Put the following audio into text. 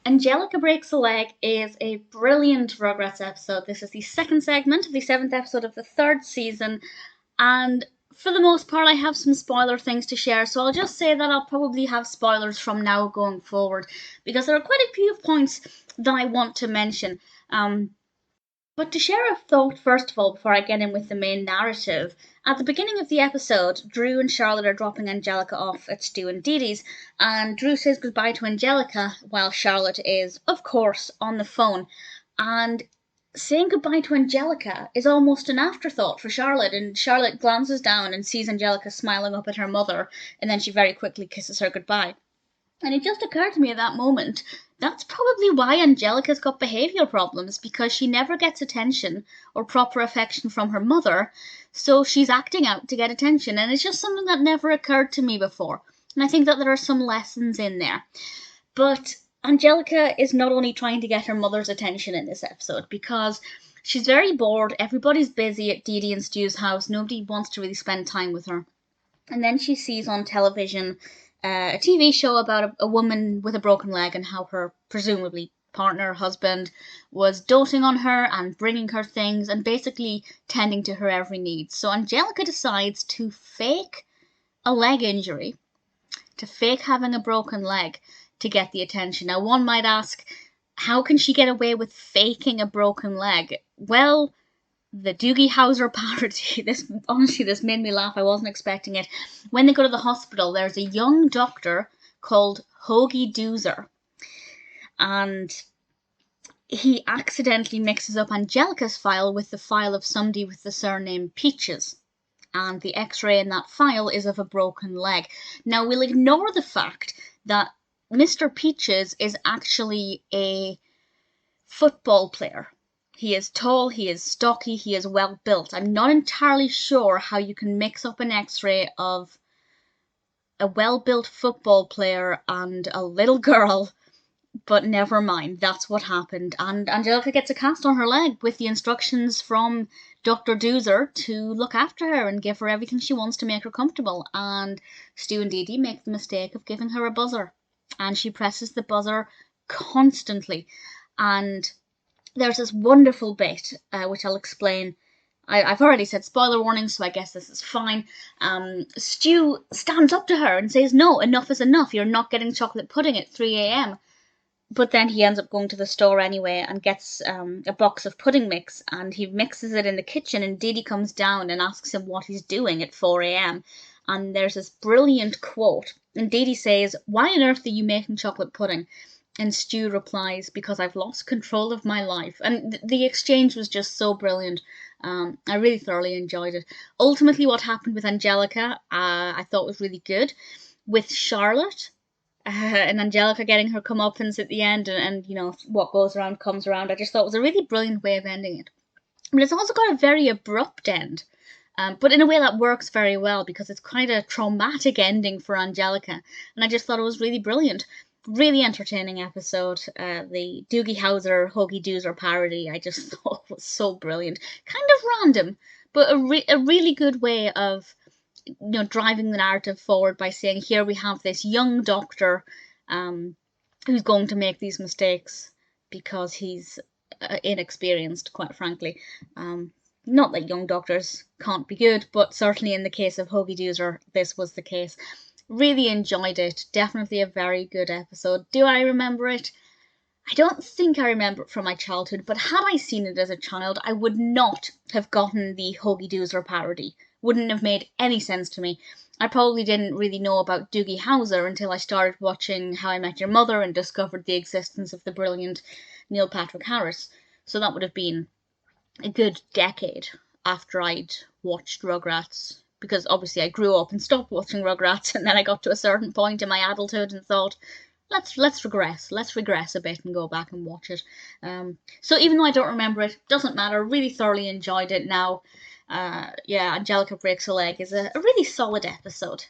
Angelica Breaks a Leg is a brilliant Rugrats episode. This is the second segment of the seventh episode of the third season, and for the most part, I have some spoiler things to share, so I'll just say that I'll probably have spoilers from now going forward because there are quite a few points that I want to mention. But to share a thought, first of all, before I get in with the main narrative, at the beginning of the episode, Drew and Charlotte are dropping Angelica off at Stu and Didi's, and Drew says goodbye to Angelica while Charlotte is, of course, on the phone. And saying goodbye to Angelica is almost an afterthought for Charlotte, and Charlotte glances down and sees Angelica smiling up at her mother, and then she very quickly kisses her goodbye. And it just occurred to me at that moment, that's probably why Angelica's got behavioural problems, because she never gets attention or proper affection from her mother, so she's acting out to get attention, and it's just something that never occurred to me before. And I think that there are some lessons in there. But Angelica is not only trying to get her mother's attention in this episode, because she's very bored, everybody's busy at Didi and Stu's house, nobody wants to really spend time with her. And then she sees on television a TV show about a woman with a broken leg and how her presumably partner, husband, was doting on her and bringing her things and basically tending to her every need. So Angelica decides to fake a leg injury, to fake having a broken leg to get the attention. Now, one might ask, how can she get away with faking a broken leg? Well, the Doogie Howser parody. This made me laugh. I wasn't expecting it. When they go to the hospital, there's a young doctor called Hoagie Dooser, and he accidentally mixes up Angelica's file with the file of somebody with the surname Peaches, and the X-ray in that file is of a broken leg. Now, we'll ignore the fact that Mr. Peaches is actually a football player. He is tall, he is stocky, he is well built. I'm not entirely sure how you can mix up an X-ray of a well-built football player and a little girl, but never mind, that's what happened. And Angelica gets a cast on her leg with the instructions from Dr. Dooser to look after her and give her everything she wants to make her comfortable. And Stu and Didi make the mistake of giving her a buzzer, and she presses the buzzer constantly. And there's this wonderful bit, which I'll explain. I've already said spoiler warning, so I guess this is fine. Stu stands up to her and says, no, enough is enough. You're not getting chocolate pudding at 3 a.m. But then he ends up going to the store anyway and gets a box of pudding mix, and he mixes it in the kitchen, and Didi comes down and asks him what he's doing at 4 a.m. And there's this brilliant quote, and Didi says, why on earth are you making chocolate pudding? And Stu replies, because I've lost control of my life. And the exchange was just so brilliant. I really thoroughly enjoyed it. Ultimately, what happened with Angelica, I thought was really good. With Charlotte and Angelica getting her comeuppance at the end, and you know, what goes around comes around, I just thought it was a really brilliant way of ending it. But it's also got a very abrupt end. But in a way that works very well, because it's quite a traumatic ending for Angelica. And I just thought it was really brilliant. Really entertaining episode. The Doogie Howser, Hoagie Dooser parody, I just thought was so brilliant. Kind of random, but a really good way of, you know, driving the narrative forward by saying, here we have this young doctor who's going to make these mistakes because he's inexperienced, quite frankly. Not that young doctors can't be good, but certainly in the case of Hoagie Dooser, this was the case. Really enjoyed it. Definitely a very good episode. Do I remember it? I don't think I remember it from my childhood, but had I seen it as a child, I would not have gotten the Hoagie Dooser parody. Wouldn't have made any sense to me. I probably didn't really know about Doogie Howser until I started watching How I Met Your Mother and discovered the existence of the brilliant Neil Patrick Harris. So that would have been a good decade after I'd watched Rugrats. Because obviously I grew up and stopped watching Rugrats, and then I got to a certain point in my adulthood and thought, let's regress a bit and go back and watch it. So even though I don't remember it, doesn't matter. Really thoroughly enjoyed it now. Yeah, Angelica Breaks a Leg is a really solid episode.